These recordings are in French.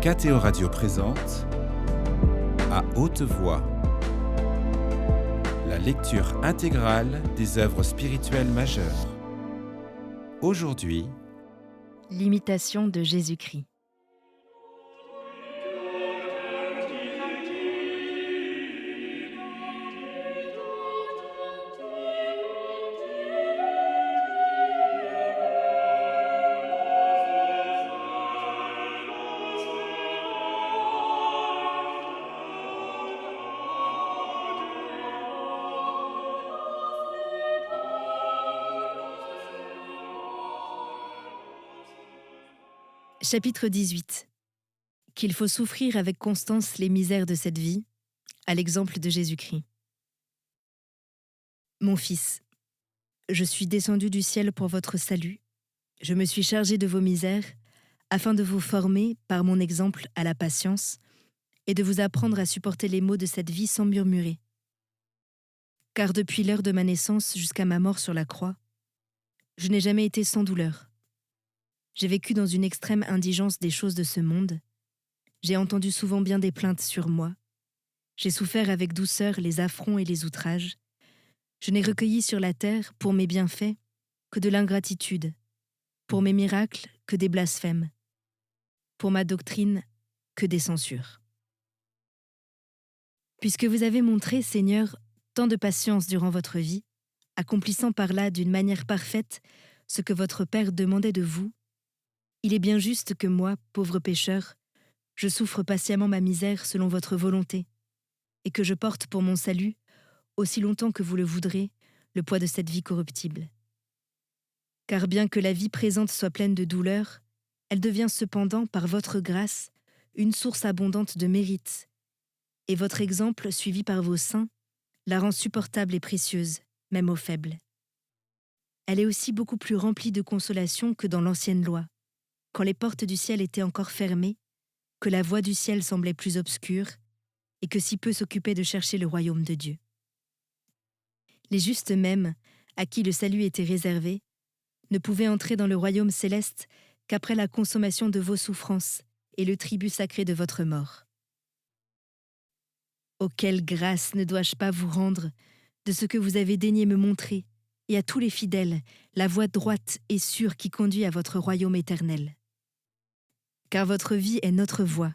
KTO Radio présente À haute voix, la lecture intégrale des œuvres spirituelles majeures. Aujourd'hui, L'imitation de Jésus-Christ. Chapitre 18. Qu'il faut souffrir avec constance les misères de cette vie, à l'exemple de Jésus-Christ. Mon fils, je suis descendu du ciel pour votre salut. Je me suis chargé de vos misères, afin de vous former, par mon exemple, à la patience, et de vous apprendre à supporter les maux de cette vie sans murmurer. Car depuis l'heure de ma naissance jusqu'à ma mort sur la croix, je n'ai jamais été sans douleur. J'ai vécu dans une extrême indigence des choses de ce monde. J'ai entendu souvent bien des plaintes sur moi. J'ai souffert avec douceur les affronts et les outrages. Je n'ai recueilli sur la terre, pour mes bienfaits, que de l'ingratitude, pour mes miracles, que des blasphèmes, pour ma doctrine, que des censures. Puisque vous avez montré, Seigneur, tant de patience durant votre vie, accomplissant par là d'une manière parfaite ce que votre Père demandait de vous, il est bien juste que moi, pauvre pécheur, je souffre patiemment ma misère selon votre volonté, et que je porte pour mon salut, aussi longtemps que vous le voudrez, le poids de cette vie corruptible. Car bien que la vie présente soit pleine de douleurs, elle devient cependant, par votre grâce, une source abondante de mérite, et votre exemple, suivi par vos saints, la rend supportable et précieuse, même aux faibles. Elle est aussi beaucoup plus remplie de consolation que dans l'ancienne loi, quand les portes du ciel étaient encore fermées, que la voie du ciel semblait plus obscure, et que si peu s'occupaient de chercher le royaume de Dieu. Les justes mêmes, à qui le salut était réservé, ne pouvaient entrer dans le royaume céleste qu'après la consommation de vos souffrances et le tribut sacré de votre mort. Oh, quelle grâce ne dois-je pas vous rendre de ce que vous avez daigné me montrer, et à tous les fidèles, la voie droite et sûre qui conduit à votre royaume éternel. Car votre vie est notre voie,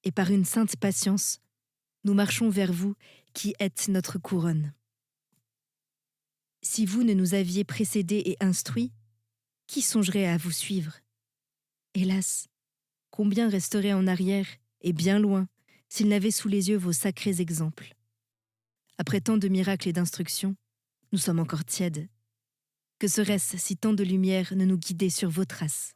et par une sainte patience, nous marchons vers vous qui êtes notre couronne. Si vous ne nous aviez précédés et instruits, qui songerait à vous suivre? Hélas, combien resterait en arrière et bien loin s'ils n'avaient sous les yeux vos sacrés exemples? Après tant de miracles et d'instructions, nous sommes encore tièdes. Que serait-ce si tant de lumière ne nous guidait sur vos traces?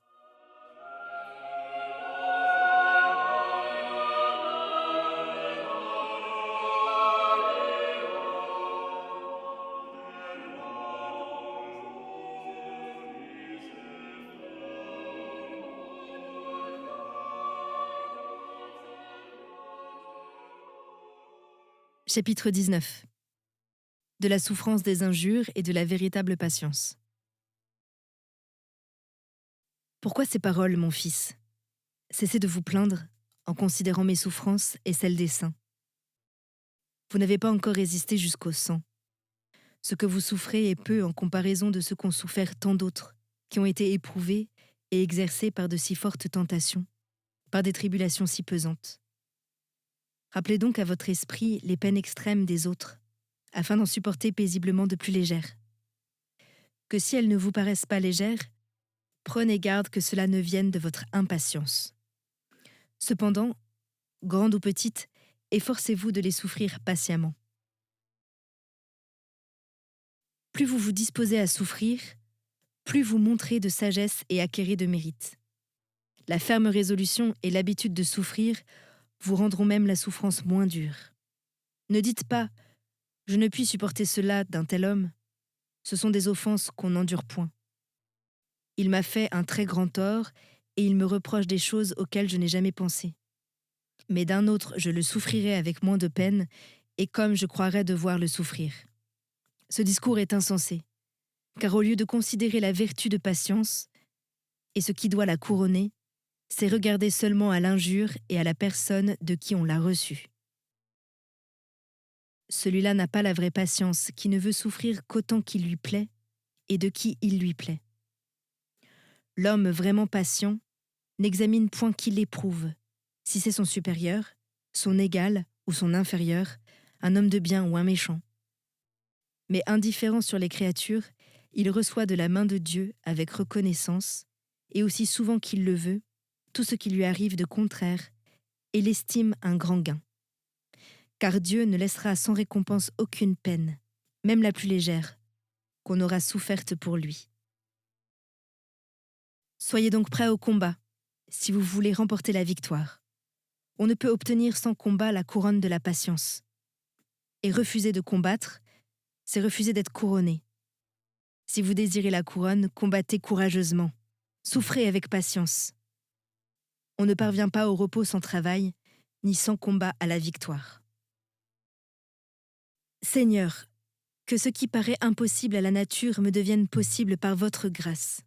Chapitre 19. De la souffrance des injures et de la véritable patience. Pourquoi ces paroles, mon fils? Cessez de vous plaindre en considérant mes souffrances et celles des saints. Vous n'avez pas encore résisté jusqu'au sang. Ce que vous souffrez est peu en comparaison de ce qu'ont souffert tant d'autres, qui ont été éprouvés et exercés par de si fortes tentations, par des tribulations si pesantes. Rappelez donc à votre esprit les peines extrêmes des autres, afin d'en supporter paisiblement de plus légères. Que si elles ne vous paraissent pas légères, prenez garde que cela ne vienne de votre impatience. Cependant, grande ou petite, efforcez-vous de les souffrir patiemment. Plus vous vous disposez à souffrir, plus vous montrez de sagesse et acquérez de mérite. La ferme résolution et l'habitude de souffrir vous rendront même la souffrance moins dure. Ne dites pas « Je ne puis supporter cela d'un tel homme ». Ce sont des offenses qu'on n'endure point. Il m'a fait un très grand tort et il me reproche des choses auxquelles je n'ai jamais pensé. Mais d'un autre, je le souffrirai avec moins de peine et comme je croirais devoir le souffrir. Ce discours est insensé, car au lieu de considérer la vertu de patience et ce qui doit la couronner, c'est regarder seulement à l'injure et à la personne de qui on l'a reçue. Celui-là n'a pas la vraie patience, qui ne veut souffrir qu'autant qu'il lui plaît et de qui il lui plaît. L'homme vraiment patient n'examine point qui l'éprouve, si c'est son supérieur, son égal ou son inférieur, un homme de bien ou un méchant. Mais indifférent sur les créatures, il reçoit de la main de Dieu avec reconnaissance, et aussi souvent qu'il le veut, tout ce qui lui arrive de contraire, et l'estime un grand gain. Car Dieu ne laissera sans récompense aucune peine, même la plus légère, qu'on aura soufferte pour lui. Soyez donc prêts au combat, si vous voulez remporter la victoire. On ne peut obtenir sans combat la couronne de la patience. Et refuser de combattre, c'est refuser d'être couronné. Si vous désirez la couronne, combattez courageusement, souffrez avec patience. On ne parvient pas au repos sans travail, ni sans combat à la victoire. Seigneur, que ce qui paraît impossible à la nature me devienne possible par votre grâce.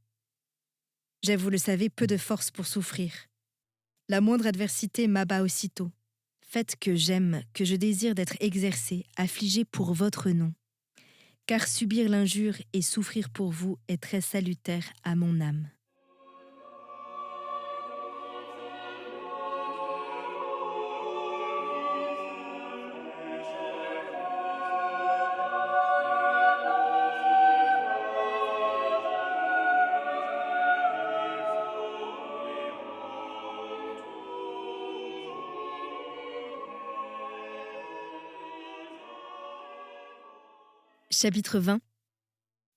J'ai, vous le savez, peu de force pour souffrir. La moindre adversité m'abat aussitôt. Faites que j'aime, que je désire d'être exercé, affligé pour votre nom. Car subir l'injure et souffrir pour vous est très salutaire à mon âme. Chapitre 20.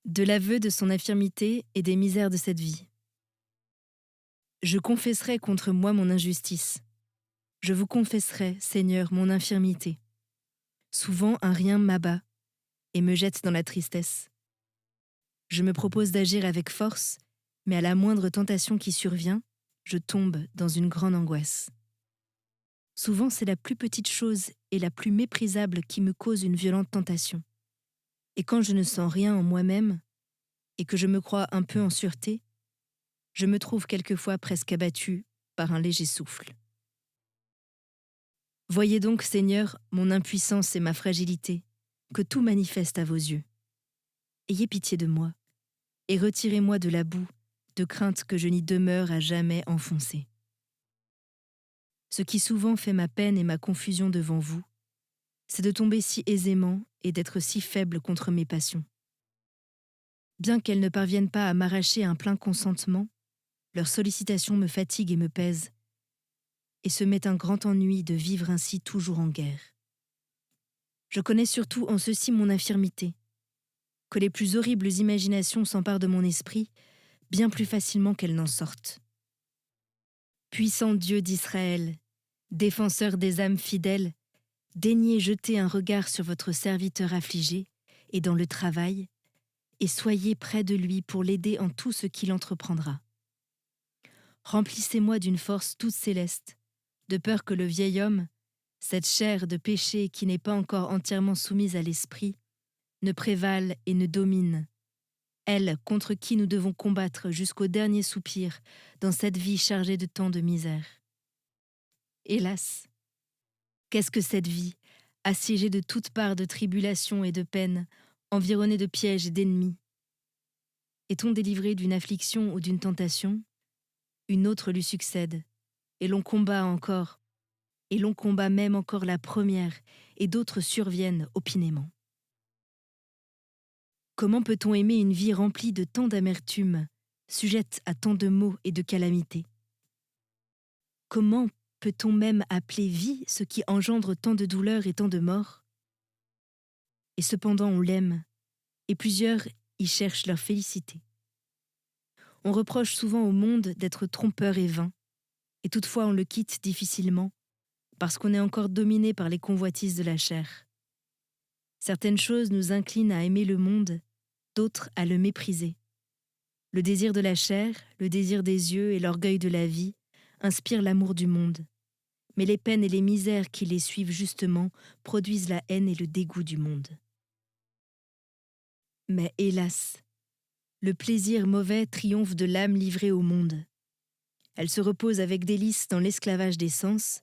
De l'aveu de son infirmité et des misères de cette vie. Je confesserai contre moi mon injustice. Je vous confesserai, Seigneur, mon infirmité. Souvent un rien m'abat et me jette dans la tristesse. Je me propose d'agir avec force, mais à la moindre tentation qui survient, je tombe dans une grande angoisse. Souvent c'est la plus petite chose et la plus méprisable qui me cause une violente tentation. Et quand je ne sens rien en moi-même, et que je me crois un peu en sûreté, je me trouve quelquefois presque abattu par un léger souffle. Voyez donc, Seigneur, mon impuissance et ma fragilité, que tout manifeste à vos yeux. Ayez pitié de moi, et retirez-moi de la boue, de crainte que je n'y demeure à jamais enfoncé. Ce qui souvent fait ma peine et ma confusion devant vous, c'est de tomber si aisément et d'être si faible contre mes passions. Bien qu'elles ne parviennent pas à m'arracher un plein consentement, leurs sollicitations me fatiguent et me pèsent, et se met un grand ennui de vivre ainsi toujours en guerre. Je connais surtout en ceci mon infirmité, que les plus horribles imaginations s'emparent de mon esprit, bien plus facilement qu'elles n'en sortent. Puissant Dieu d'Israël, défenseur des âmes fidèles, daignez jeter un regard sur votre serviteur affligé et dans le travail, et soyez près de lui pour l'aider en tout ce qu'il entreprendra. Remplissez-moi d'une force toute céleste, de peur que le vieil homme, cette chair de péché qui n'est pas encore entièrement soumise à l'esprit, ne prévale et ne domine, elle contre qui nous devons combattre jusqu'au dernier soupir dans cette vie chargée de tant de misère. Hélas, qu'est-ce que cette vie, assiégée de toutes parts de tribulations et de peines, environnée de pièges et d'ennemis? Est-on délivré d'une affliction ou d'une tentation? Une autre lui succède, et l'on combat encore, et l'on combat même encore la première, et d'autres surviennent opinément. Comment peut-on aimer une vie remplie de tant d'amertume, sujette à tant de maux et de calamités? Comment peut-on même appeler vie ce qui engendre tant de douleurs et tant de morts? Et cependant on l'aime, et plusieurs y cherchent leur félicité. On reproche souvent au monde d'être trompeur et vain, et toutefois on le quitte difficilement, parce qu'on est encore dominé par les convoitises de la chair. Certaines choses nous inclinent à aimer le monde, d'autres à le mépriser. Le désir de la chair, le désir des yeux et l'orgueil de la vie inspirent l'amour du monde, mais les peines et les misères qui les suivent justement produisent la haine et le dégoût du monde. Mais hélas, le plaisir mauvais triomphe de l'âme livrée au monde. Elle se repose avec délice dans l'esclavage des sens,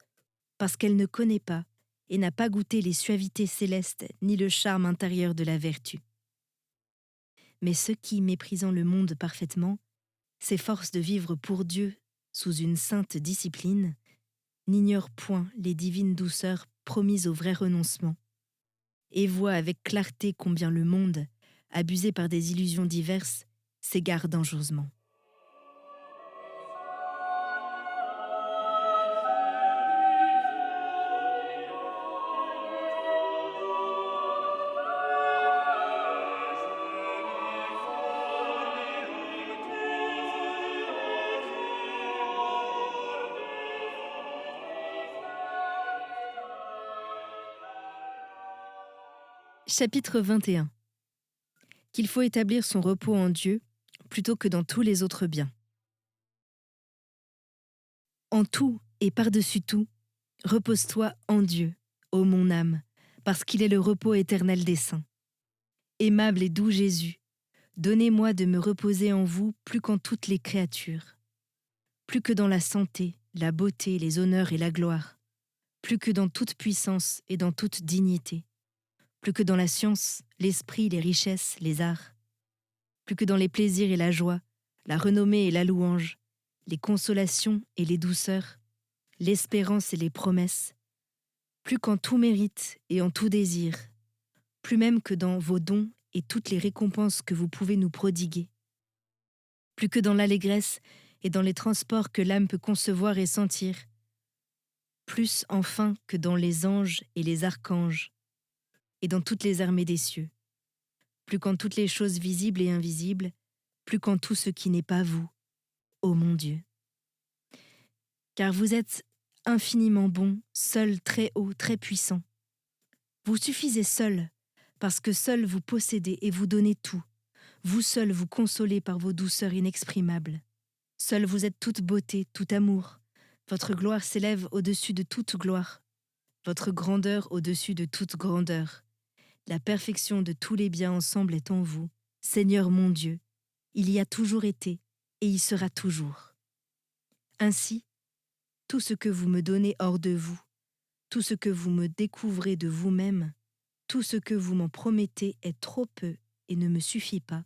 parce qu'elle ne connaît pas et n'a pas goûté les suavités célestes ni le charme intérieur de la vertu. Mais ceux qui, méprisant le monde parfaitement, s'efforcent de vivre pour Dieu sous une sainte discipline, n'ignorent point les divines douceurs promises au vrai renoncement, et voient avec clarté combien le monde, abusé par des illusions diverses, s'égare dangereusement. Chapitre 21. Qu'il faut établir son repos en Dieu plutôt que dans tous les autres biens. En tout et par-dessus tout, repose-toi en Dieu, ô mon âme, parce qu'il est le repos éternel des saints. Aimable et doux Jésus, donnez-moi de me reposer en vous plus qu'en toutes les créatures, plus que dans la santé, la beauté, les honneurs et la gloire, plus que dans toute puissance et dans toute dignité, plus que dans la science, l'esprit, les richesses, les arts, plus que dans les plaisirs et la joie, la renommée et la louange, les consolations et les douceurs, l'espérance et les promesses, plus qu'en tout mérite et en tout désir, plus même que dans vos dons et toutes les récompenses que vous pouvez nous prodiguer, plus que dans l'allégresse et dans les transports que l'âme peut concevoir et sentir, plus enfin que dans les anges et les archanges, et dans toutes les armées des cieux, plus qu'en toutes les choses visibles et invisibles, plus qu'en tout ce qui n'est pas vous, ô mon Dieu. Car vous êtes infiniment bon, seul, très haut, très puissant. Vous suffisez seul, parce que seul vous possédez et vous donnez tout. Vous seul vous consolez par vos douceurs inexprimables. Seul vous êtes toute beauté, tout amour. Votre gloire s'élève au-dessus de toute gloire. Votre grandeur au-dessus de toute grandeur. La perfection de tous les biens ensemble est en vous, Seigneur mon Dieu. Il y a toujours été et y sera toujours. Ainsi, tout ce que vous me donnez hors de vous, tout ce que vous me découvrez de vous-même, tout ce que vous m'en promettez est trop peu et ne me suffit pas,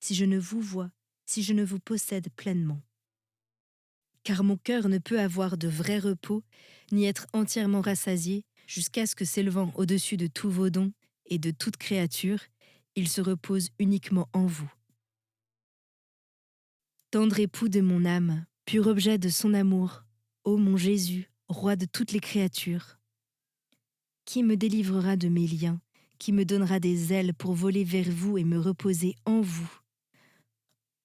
si je ne vous vois, si je ne vous possède pleinement. Car mon cœur ne peut avoir de vrai repos, ni être entièrement rassasié, jusqu'à ce que s'élevant au-dessus de tous vos dons et de toute créature, il se repose uniquement en vous. Tendre époux de mon âme, pur objet de son amour, ô mon Jésus, roi de toutes les créatures, qui me délivrera de mes liens, qui me donnera des ailes pour voler vers vous et me reposer en vous?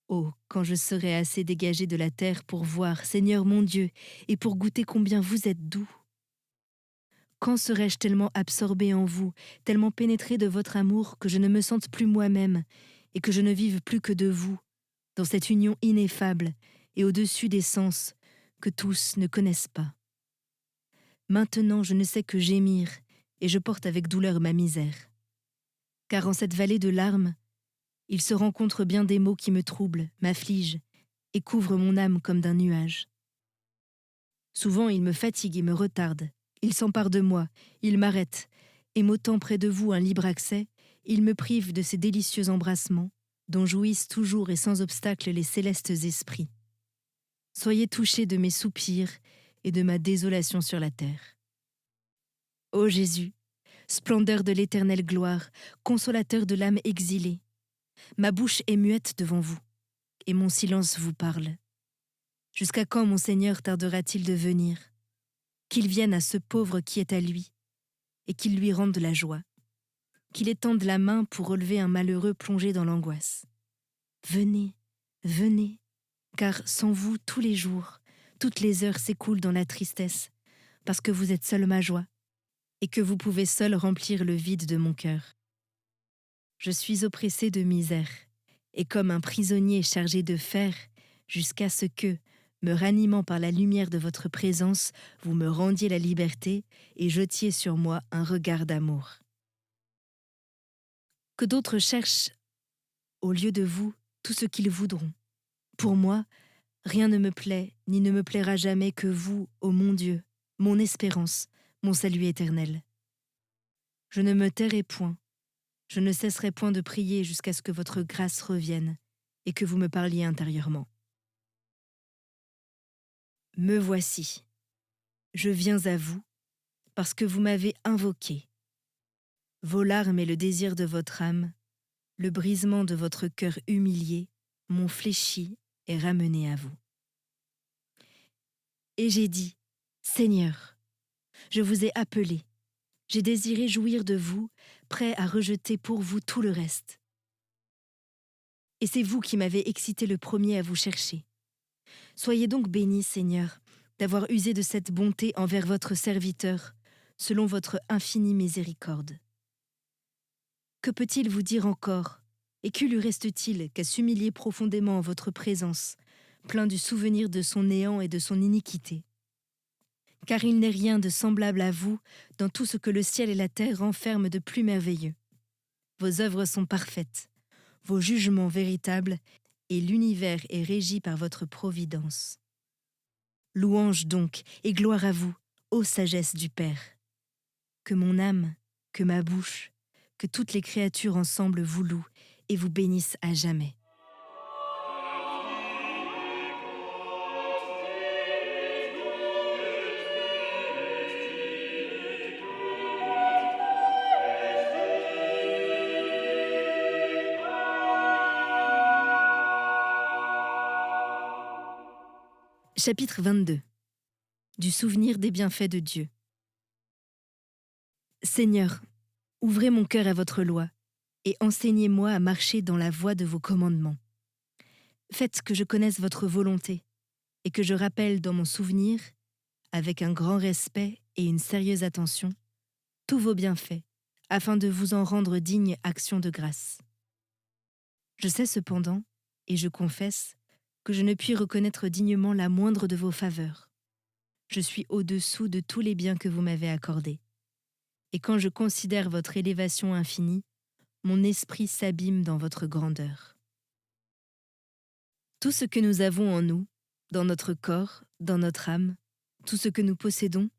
Oh, quand je serai assez dégagé de la terre pour voir, Seigneur mon Dieu, et pour goûter combien vous êtes doux. Quand serai-je tellement absorbé en vous, tellement pénétré de votre amour que je ne me sente plus moi-même et que je ne vive plus que de vous, dans cette union ineffable et au-dessus des sens que tous ne connaissent pas. Maintenant, je ne sais que gémir et je porte avec douleur ma misère. Car en cette vallée de larmes, il se rencontre bien des maux qui me troublent, m'affligent et couvrent mon âme comme d'un nuage. Souvent, il me fatigue et me retarde. Il s'empare de moi, il m'arrête, et m'ôtant près de vous un libre accès, il me prive de ces délicieux embrassements, dont jouissent toujours et sans obstacle les célestes esprits. Soyez touchés de mes soupirs et de ma désolation sur la terre. Ô Jésus, splendeur de l'éternelle gloire, consolateur de l'âme exilée, ma bouche est muette devant vous, et mon silence vous parle. Jusqu'à quand mon Seigneur tardera-t-il de venir? Qu'il vienne à ce pauvre qui est à lui, et qu'il lui rende la joie. Qu'il étende la main pour relever un malheureux plongé dans l'angoisse. Venez, venez, car sans vous, tous les jours, toutes les heures s'écoulent dans la tristesse, parce que vous êtes seul ma joie, et que vous pouvez seul remplir le vide de mon cœur. Je suis oppressé de misère, et comme un prisonnier chargé de fer, jusqu'à ce que, me ranimant par la lumière de votre présence, vous me rendiez la liberté et jetiez sur moi un regard d'amour. Que d'autres cherchent, au lieu de vous, tout ce qu'ils voudront. Pour moi, Rien ne me plaît, ni ne me plaira jamais que vous, ô mon Dieu, mon espérance, mon salut éternel. Je ne me tairai point, je ne cesserai point de prier jusqu'à ce que votre grâce revienne et que vous me parliez intérieurement. Me voici, je viens à vous, parce que vous m'avez invoqué. Vos larmes et le désir de votre âme, le brisement de votre cœur humilié, m'ont fléchi et ramené à vous. Et j'ai dit, Seigneur, je vous ai appelé, j'ai désiré jouir de vous, prêt à rejeter pour vous tout le reste. Et c'est vous qui m'avez excité le premier à vous chercher. Soyez donc bénis, Seigneur, d'avoir usé de cette bonté envers votre serviteur, selon votre infinie miséricorde. Que peut-il vous dire encore, et que lui reste-t-il qu'à s'humilier profondément en votre présence, plein du souvenir de son néant et de son iniquité? Car il n'est rien de semblable à vous dans tout ce que le ciel et la terre renferment de plus merveilleux. Vos œuvres sont parfaites, vos jugements véritables, et l'univers est régi par votre providence. Louange donc et gloire à vous, ô sagesse du Père. Que mon âme, que ma bouche, que toutes les créatures ensemble vous louent et vous bénissent à jamais. Chapitre 22. Du souvenir des bienfaits de Dieu. Seigneur, ouvrez mon cœur à votre loi et enseignez-moi à marcher dans la voie de vos commandements. Faites que je connaisse votre volonté et que je rappelle dans mon souvenir, avec un grand respect et une sérieuse attention, tous vos bienfaits, afin de vous en rendre digne action de grâce. Je sais cependant, et je confesse, que je ne puis reconnaître dignement la moindre de vos faveurs. Je suis au-dessous de tous les biens que vous m'avez accordés. Et quand je considère votre élévation infinie, mon esprit s'abîme dans votre grandeur. Tout ce que nous avons en nous, dans notre corps, dans notre âme, tout ce que nous possédons,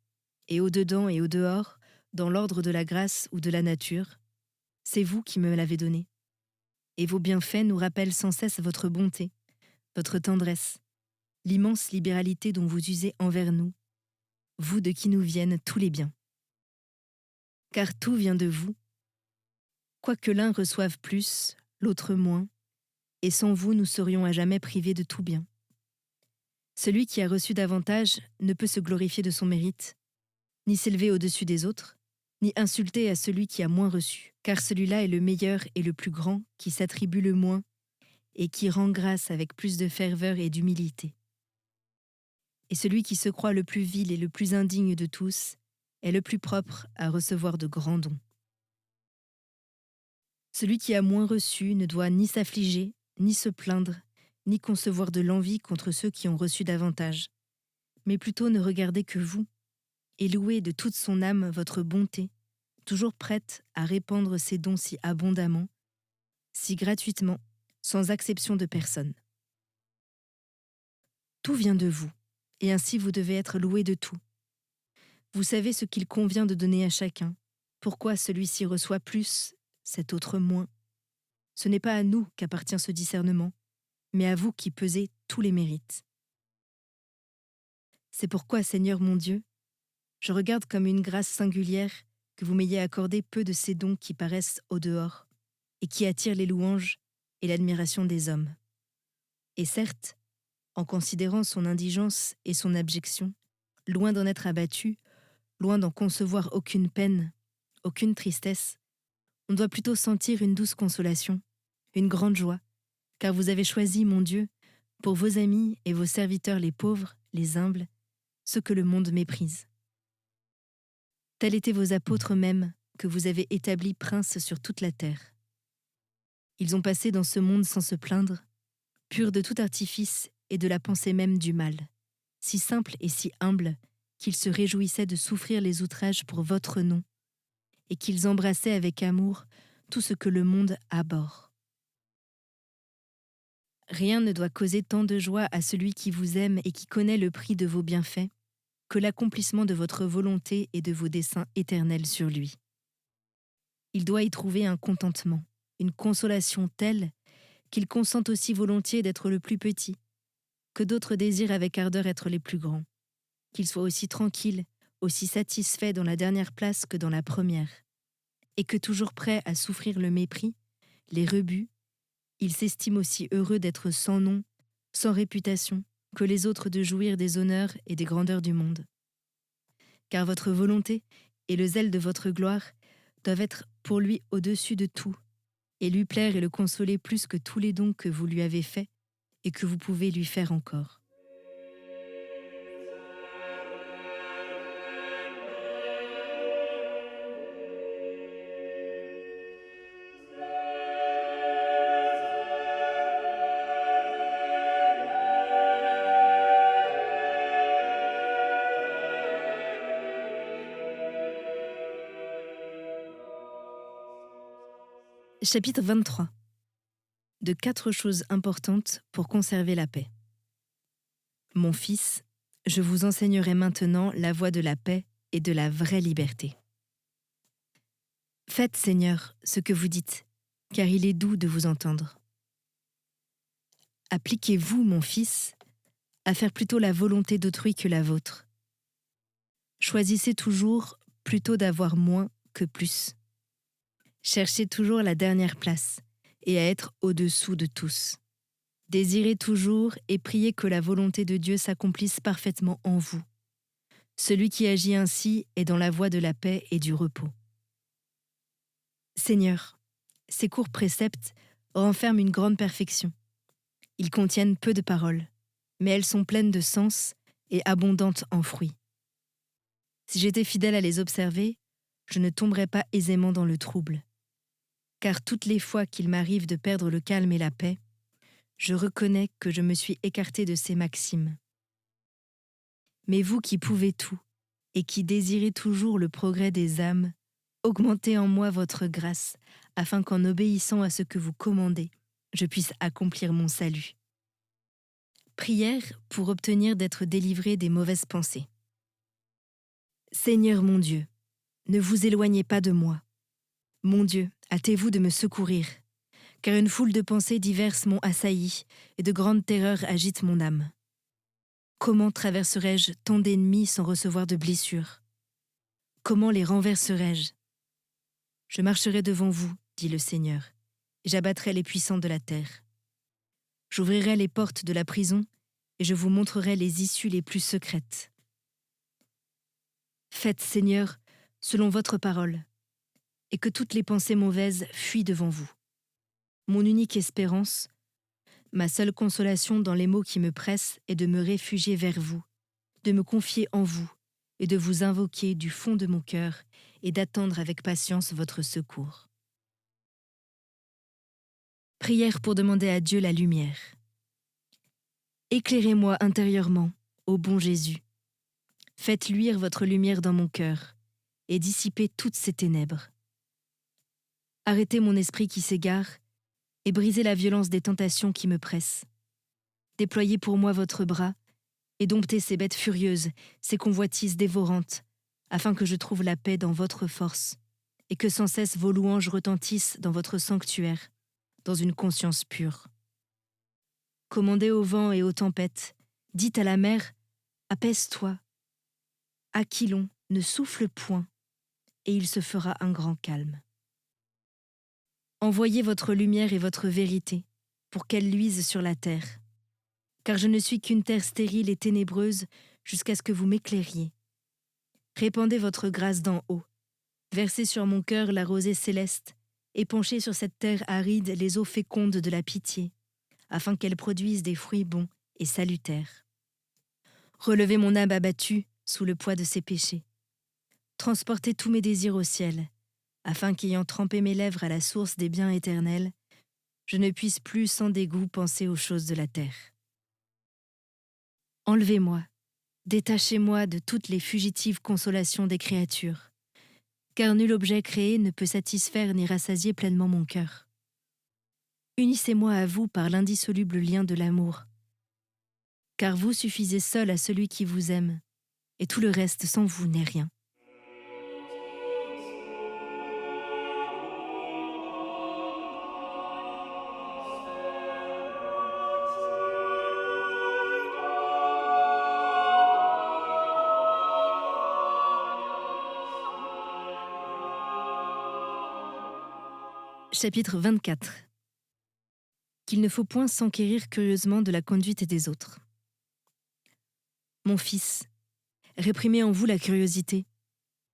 et au-dedans et au-dehors, dans l'ordre de la grâce ou de la nature, c'est vous qui me l'avez donné. Et vos bienfaits nous rappellent sans cesse votre bonté, votre tendresse, l'immense libéralité dont vous usez envers nous, vous de qui nous viennent tous les biens. Car tout vient de vous, quoique l'un reçoive plus, l'autre moins, et sans vous nous serions à jamais privés de tout bien. Celui qui a reçu davantage ne peut se glorifier de son mérite, ni s'élever au-dessus des autres, ni insulter à celui qui a moins reçu, car celui-là est le meilleur et le plus grand qui s'attribue le moins et qui rend grâce avec plus de ferveur et d'humilité. Et celui qui se croit le plus vil et le plus indigne de tous est le plus propre à recevoir de grands dons. Celui qui a moins reçu ne doit ni s'affliger, ni se plaindre, ni concevoir de l'envie contre ceux qui ont reçu davantage, mais plutôt ne regarder que vous, et louer de toute son âme votre bonté, toujours prête à répandre ses dons si abondamment, si gratuitement, sans acception de personne. Tout vient de vous, et ainsi vous devez être loué de tout. Vous savez ce qu'il convient de donner à chacun, pourquoi celui-ci reçoit plus, cet autre moins. Ce n'est pas à nous qu'appartient ce discernement, mais à vous qui pesez tous les mérites. C'est pourquoi, Seigneur mon Dieu, je regarde comme une grâce singulière que vous m'ayez accordé peu de ces dons qui paraissent au dehors et qui attirent les louanges et l'admiration des hommes. Et certes, en considérant son indigence et son abjection, loin d'en être abattu, loin d'en concevoir aucune peine, aucune tristesse, on doit plutôt sentir une douce consolation, une grande joie, car vous avez choisi, mon Dieu, pour vos amis et vos serviteurs les pauvres, les humbles, ceux que le monde méprise. Tels étaient vos apôtres mêmes, que vous avez établis princes sur toute la terre. Ils ont passé dans ce monde sans se plaindre, purs de tout artifice et de la pensée même du mal, si simples et si humbles qu'ils se réjouissaient de souffrir les outrages pour votre nom, et qu'ils embrassaient avec amour tout ce que le monde abhorre. Rien ne doit causer tant de joie à celui qui vous aime et qui connaît le prix de vos bienfaits que l'accomplissement de votre volonté et de vos desseins éternels sur lui. Il doit y trouver un contentement, une consolation telle qu'il consente aussi volontiers d'être le plus petit, que d'autres désirent avec ardeur être les plus grands, qu'il soit aussi tranquille, aussi satisfait dans la dernière place que dans la première, et que toujours prêt à souffrir le mépris, les rebuts, il s'estime aussi heureux d'être sans nom, sans réputation, que les autres de jouir des honneurs et des grandeurs du monde. Car votre volonté et le zèle de votre gloire doivent être pour lui au-dessus de tout, et lui plaire et le consoler plus que tous les dons que vous lui avez faits et que vous pouvez lui faire encore. Chapitre 23. De 4 choses importantes pour conserver la paix. Mon fils, je vous enseignerai maintenant la voie de la paix et de la vraie liberté. Faites, Seigneur, ce que vous dites, car il est doux de vous entendre. Appliquez-vous, mon fils, à faire plutôt la volonté d'autrui que la vôtre. Choisissez toujours plutôt d'avoir moins que plus. Cherchez toujours la dernière place et à être au-dessous de tous. Désirez toujours et priez que la volonté de Dieu s'accomplisse parfaitement en vous. Celui qui agit ainsi est dans la voie de la paix et du repos. Seigneur, ces courts préceptes renferment une grande perfection. Ils contiennent peu de paroles, mais elles sont pleines de sens et abondantes en fruits. Si j'étais fidèle à les observer, je ne tomberais pas aisément dans le trouble. Car toutes les fois qu'il m'arrive de perdre le calme et la paix, je reconnais que je me suis écarté de ces maximes. Mais vous qui pouvez tout, et qui désirez toujours le progrès des âmes, augmentez en moi votre grâce, afin qu'en obéissant à ce que vous commandez, je puisse accomplir mon salut. Prière pour obtenir d'être délivré des mauvaises pensées. Seigneur mon Dieu, ne vous éloignez pas de moi. Mon Dieu, hâtez-vous de me secourir, car une foule de pensées diverses m'ont assailli et de grandes terreurs agitent mon âme. Comment traverserai-je tant d'ennemis sans recevoir de blessures? Comment les renverserai-je? Je marcherai devant vous, dit le Seigneur, et j'abattrai les puissants de la terre. J'ouvrirai les portes de la prison et je vous montrerai les issues les plus secrètes. Faites, Seigneur, selon votre parole, et que toutes les pensées mauvaises fuient devant vous. Mon unique espérance, ma seule consolation dans les maux qui me pressent est de me réfugier vers vous, de me confier en vous et de vous invoquer du fond de mon cœur et d'attendre avec patience votre secours. Prière pour demander à Dieu la lumière. Éclairez-moi intérieurement, ô bon Jésus. Faites luire votre lumière dans mon cœur et dissipez toutes ces ténèbres. Arrêtez mon esprit qui s'égare et brisez la violence des tentations qui me pressent. Déployez pour moi votre bras et domptez ces bêtes furieuses, ces convoitises dévorantes, afin que je trouve la paix dans votre force et que sans cesse vos louanges retentissent dans votre sanctuaire, dans une conscience pure. Commandez au vent et aux tempêtes, dites à la mer, apaise-toi. Aquilon, ne souffle point, et il se fera un grand calme. Envoyez votre lumière et votre vérité, pour qu'elles luisent sur la terre. Car je ne suis qu'une terre stérile et ténébreuse jusqu'à ce que vous m'éclairiez. Répandez votre grâce d'en haut, versez sur mon cœur la rosée céleste, épanchez sur cette terre aride les eaux fécondes de la pitié, afin qu'elles produisent des fruits bons et salutaires. Relevez mon âme abattue sous le poids de ses péchés. Transportez tous mes désirs au ciel, afin qu'ayant trempé mes lèvres à la source des biens éternels, je ne puisse plus sans dégoût penser aux choses de la terre. Enlevez-moi, détachez-moi de toutes les fugitives consolations des créatures, car nul objet créé ne peut satisfaire ni rassasier pleinement mon cœur. Unissez-moi à vous par l'indissoluble lien de l'amour. Car vous suffisez seul à celui qui vous aime, et tout le reste sans vous n'est rien. Chapitre 24. Qu'il ne faut point s'enquérir curieusement de la conduite des autres. Mon fils, réprimez en vous la curiosité,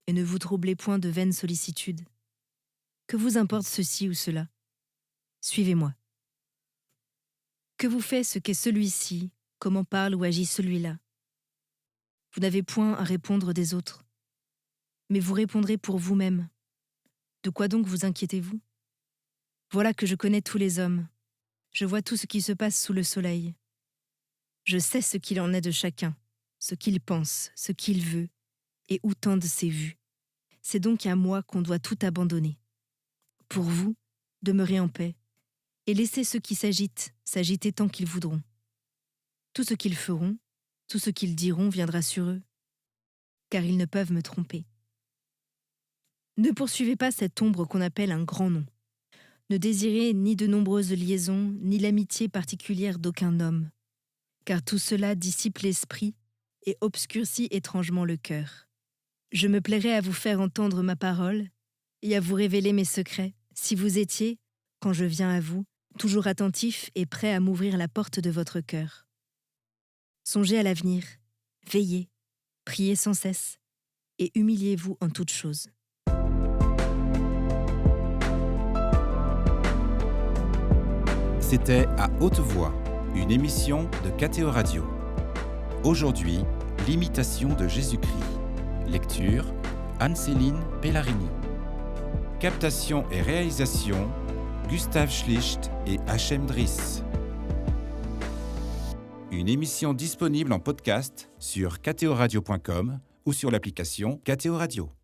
et ne vous troublez point de vaines sollicitudes. Que vous importe ceci ou cela? Suivez-moi. Que vous fait ce qu'est celui-ci, comment parle ou agit celui-là? Vous n'avez point à répondre des autres, mais vous répondrez pour vous-même. De quoi donc vous inquiétez-vous? Voilà que je connais tous les hommes. Je vois tout ce qui se passe sous le soleil. Je sais ce qu'il en est de chacun, ce qu'il pense, ce qu'il veut, et où tendent ses vues. C'est donc à moi qu'on doit tout abandonner. Pour vous, demeurez en paix, et laissez ceux qui s'agitent s'agiter tant qu'ils voudront. Tout ce qu'ils feront, tout ce qu'ils diront viendra sur eux, car ils ne peuvent me tromper. Ne poursuivez pas cette ombre qu'on appelle un grand nom. Ne désirez ni de nombreuses liaisons, ni l'amitié particulière d'aucun homme, car tout cela dissipe l'esprit et obscurcit étrangement le cœur. Je me plairais à vous faire entendre ma parole et à vous révéler mes secrets, si vous étiez, quand je viens à vous, toujours attentif et prêt à m'ouvrir la porte de votre cœur. Songez à l'avenir, veillez, priez sans cesse, et humiliez-vous en toutes choses. C'était À haute voix, une émission de KTO Radio. Aujourd'hui, l'imitation de Jésus-Christ. Lecture, Anne-Céline Pellarini. Captation et réalisation, Gustave Schlicht et Hachem Driss. Une émission disponible en podcast sur ktoradio.com ou sur l'application KTO Radio.